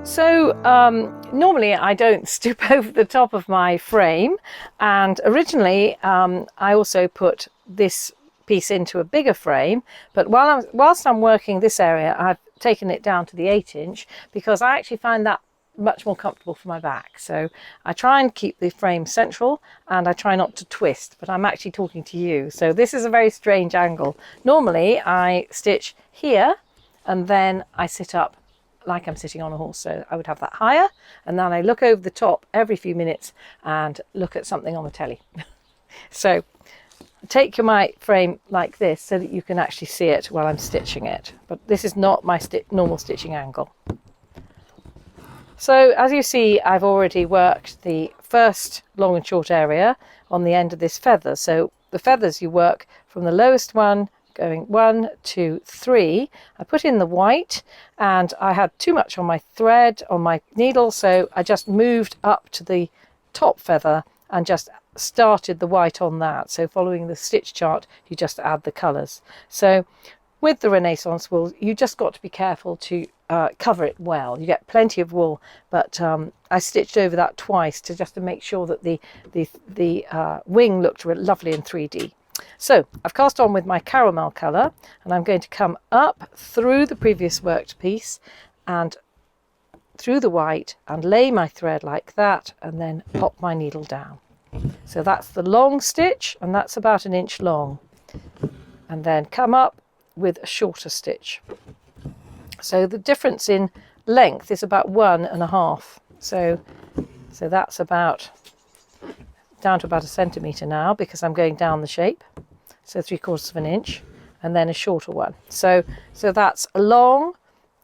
So normally I don't stoop over the top of my frame, and originally I also put this piece into a bigger frame, but whilst I'm working this area, I've taken it down to the 8" because I actually find that much more comfortable for my back. So I try and keep the frame central, and I try not to twist, but I'm actually talking to you, so this is a very strange angle. Normally I stitch here and then I sit up like I'm sitting on a horse, so I would have that higher, and then I look over the top every few minutes and look at something on the telly. So take my frame like this so that you can actually see it while I'm stitching it, but this is not my normal stitching angle. So as you see, I've already worked the first long and short area on the end of this feather. So the feathers, you work from the lowest one going 1, 2, 3. I put in the white, and I had too much on my thread, on my needle, so I just moved up to the top feather and just started the white on that. So following the stitch chart, you just add the colours. So with the Renaissance wool, you just got to be careful to cover it well. You get plenty of wool, but I stitched over that twice to make sure that the wing looked lovely in 3D. So I've cast on with my caramel colour, and I'm going to come up through the previous worked piece and through the white and lay my thread like that, and then pop my needle down. So that's the long stitch, and that's about 1 inch long, and then come up with a shorter stitch. So the difference in length is about 1.5. So that's about down to about 1 centimetre now, because I'm going down the shape. So 3/4 of an inch, and then a shorter one. So that's a long,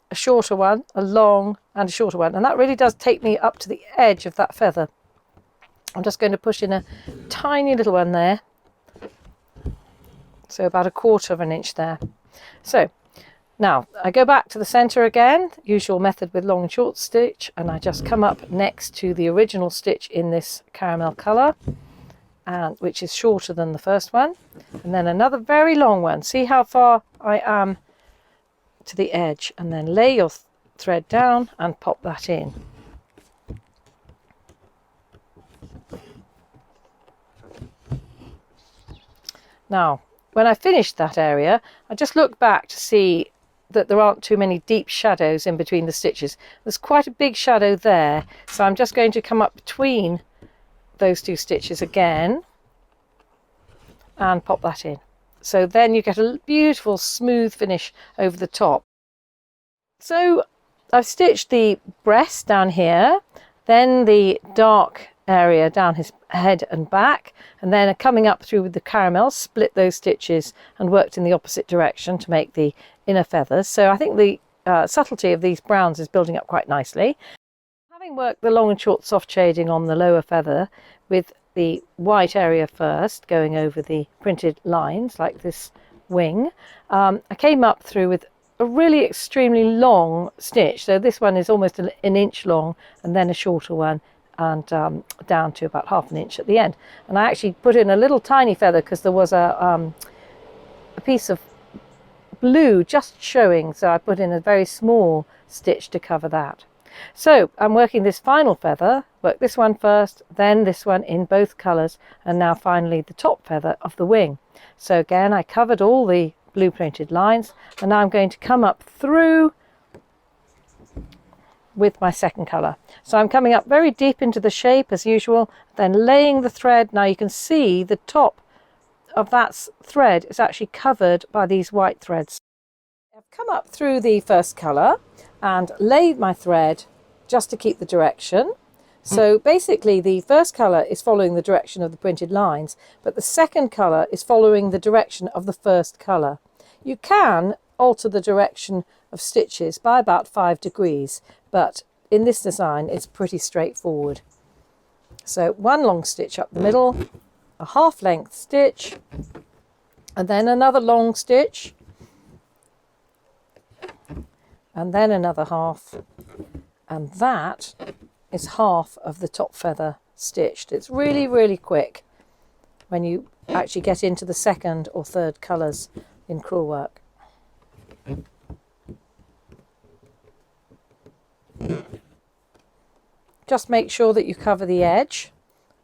a shorter one, a long and a shorter one, and that really does take me up to the edge of that feather. I'm just going to push in a tiny little one there, so about 1/4 of an inch there. So now I go back to the centre again, usual method with long and short stitch, and I just come up next to the original stitch in this caramel colour, and which is shorter than the first one, and then another very long one. See how far I am to the edge, and then lay your thread down and pop that in. Now when I finished that area, I just look back to see that there aren't too many deep shadows in between the stitches. There's quite a big shadow there, so I'm just going to come up between those 2 stitches again and pop that in. So then you get a beautiful smooth finish over the top. So I've stitched the breast down here, then the dark area down his head and back, and then coming up through with the caramel, split those stitches and worked in the opposite direction to make the inner feathers. So I think the subtlety of these browns is building up quite nicely. Having worked the long and short soft shading on the lower feather with the white area first, going over the printed lines like this wing, I came up through with a really extremely long stitch. So this one is almost 1 inch long, and then a shorter one, and down to about 1/2 inch at the end. And I actually put in a little tiny feather because there was a piece of blue just showing, so I put in a very small stitch to cover that. So I'm working this final feather, work this one first, then this one in both colours, and now finally the top feather of the wing. So again, I covered all the blue printed lines, and now I'm going to come up through with my second colour. So I'm coming up very deep into the shape as usual, then laying the thread. Now you can see the top of that thread is actually covered by these white threads. I've come up through the first colour and laid my thread just to keep the direction. So basically the first colour is following the direction of the printed lines, but the second colour is following the direction of the first colour. You can alter the direction of stitches by about 5 degrees, but in this design it's pretty straightforward. So one long stitch up the middle, a half length stitch, and then another long stitch, and then another half, and that is half of the top feather stitched. It's really, really quick when you actually get into the second or third colours in crewel work. just make sure that you cover the edge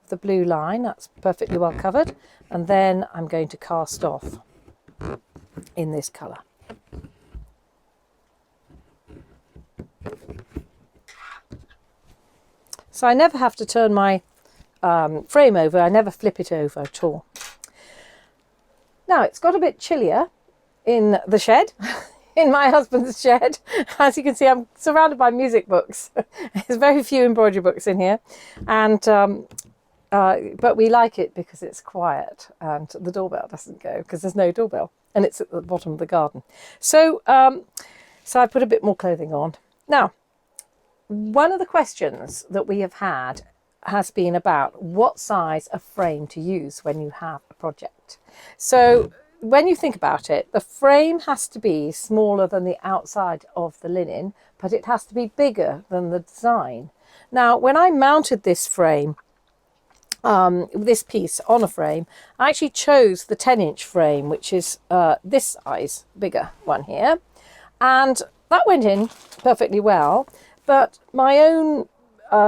of the blue line. That's perfectly well covered. And then I'm going to cast off in this colour. So I never have to turn my frame over. I never flip it over at all. Now it's got a bit chillier in the shed, in my husband's shed. As you can see, I'm surrounded by music books. There's very few embroidery books in here, and but we like it because it's quiet and the doorbell doesn't go because there's no doorbell, and it's at the bottom of the garden. So so I put a bit more clothing on. Now, one of the questions that we have had has been about what size of frame to use when you have a project. So when you think about it, the frame has to be smaller than the outside of the linen, but it has to be bigger than the design. Now, when I mounted this frame, this piece on a frame, I actually chose the 10-inch frame, which is this size, bigger one here, and that went in perfectly well. But my own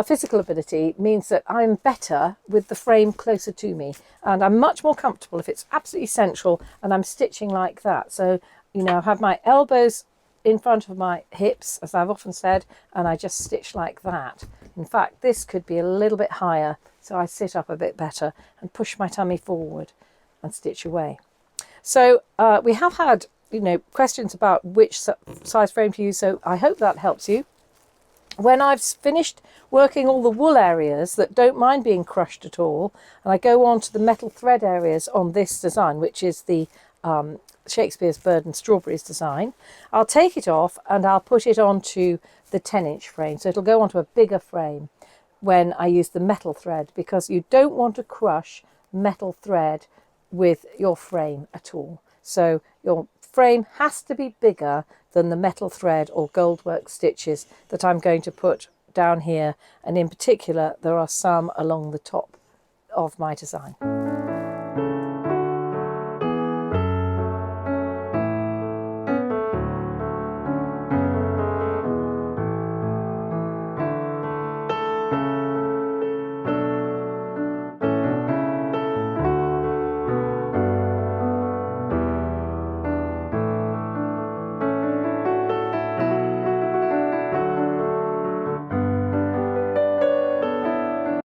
physical ability means that I'm better with the frame closer to me, and I'm much more comfortable if it's absolutely central and I'm stitching like that. So, you know, I have my elbows in front of my hips, as I've often said, and I just stitch like that. In fact, this could be a little bit higher, so I sit up a bit better and push my tummy forward and stitch away. So we have had, you know, questions about which size frame to use, so I hope that helps you. When I've finished working all the wool areas that don't mind being crushed at all, and I go on to the metal thread areas on this design, which is the Shakespeare's Bird and Strawberries design, I'll take it off and I'll put it onto the 10-inch frame. So it'll go onto a bigger frame when I use the metal thread, because you don't want to crush metal thread with your frame at all. So your frame has to be bigger than the metal thread or goldwork stitches that I'm going to put down here, and in particular there are some along the top of my design.